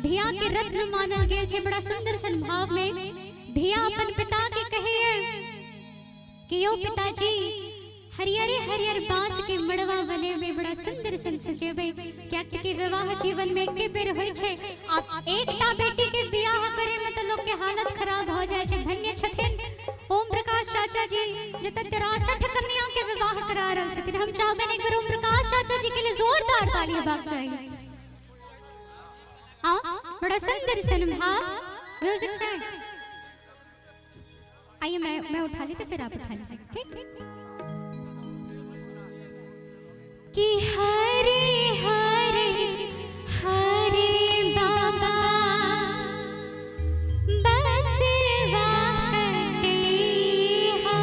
धिया के रत्न मानल गेल छे। बड़ा सुंदर सन भाव में धिया अपन पिता के कहे कि यो पिताजी हरियरे हरियर बांस के मड़वा बने में बड़ा सुंदर सन सजेबे। क्या के विवाह जीवन में के बेर होय छे, आप एकटा बेटी के बियाह करे में तो लोग के हालत खराब हो जाए छे। धन्य छथिन ओम प्रकाश चाचा जी जो 63 कन्या के विवाह करा रहल छथिन। हम चाहबे एक बार ओम प्रकाश चाचा जी के लिए जोरदार ताली होबाक चाहिए। बड़ा सुंदर सन भाव म्यूजिक से आइए मैं उठा ली तो फिर आप उठा लीजिए, ठीक? कि हरे हरे हरे बाबा बसवा कटेहा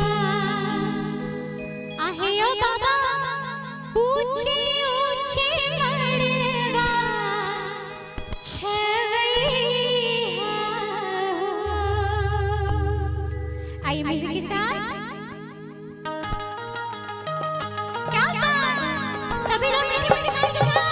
आहे ओ बाबा ऊंचे ऊंचे मड़वा छवैया। आइए म्यूजिक के साथ सभी लोग मीठी मीठी ताली के साथ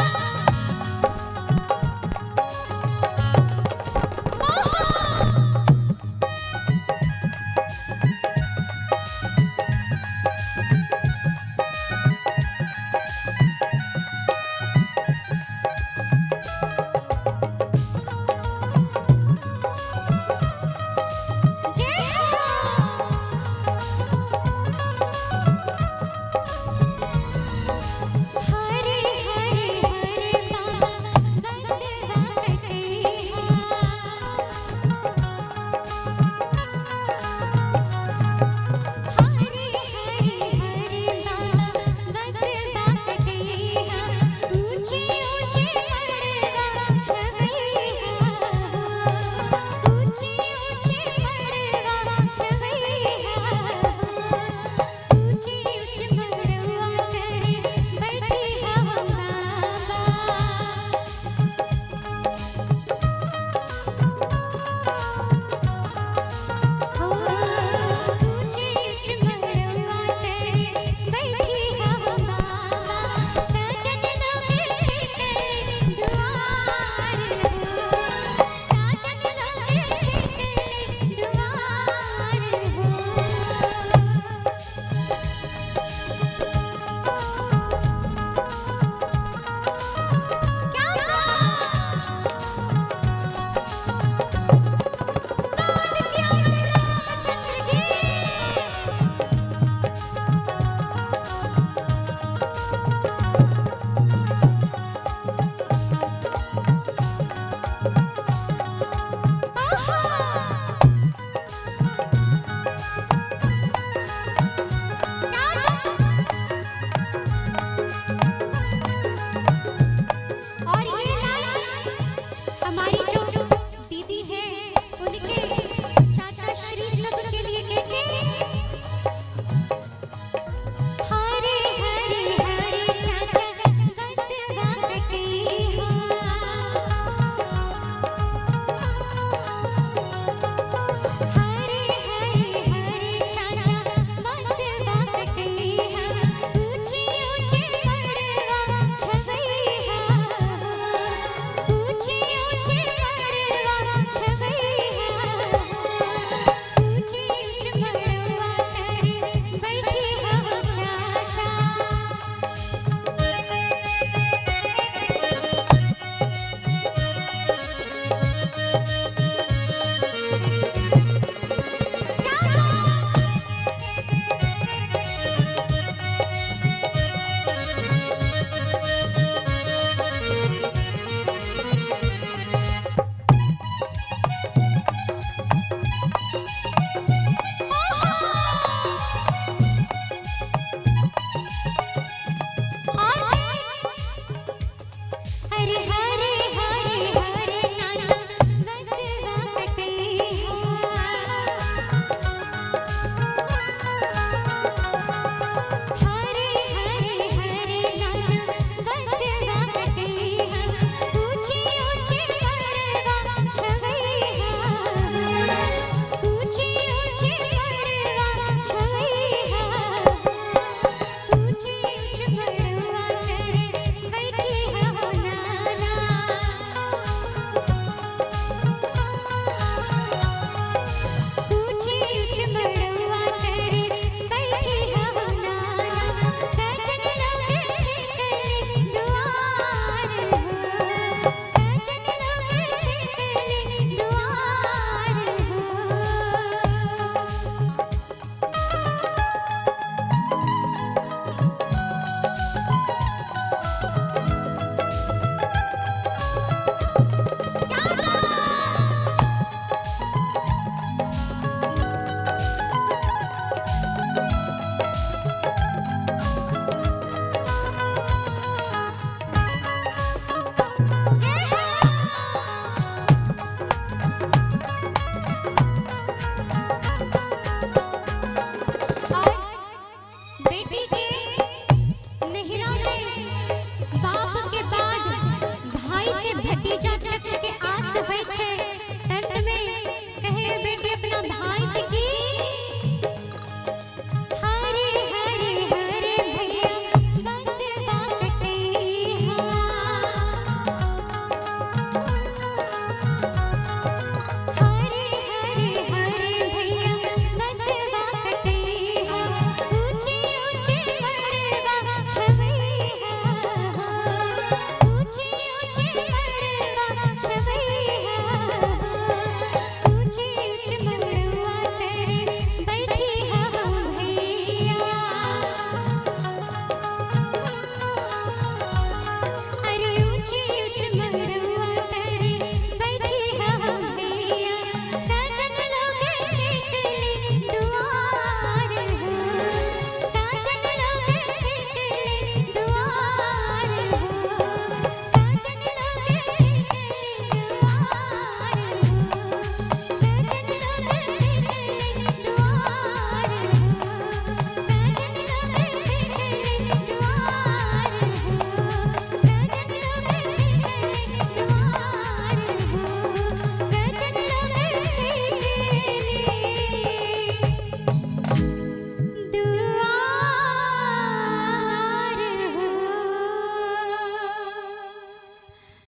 हरे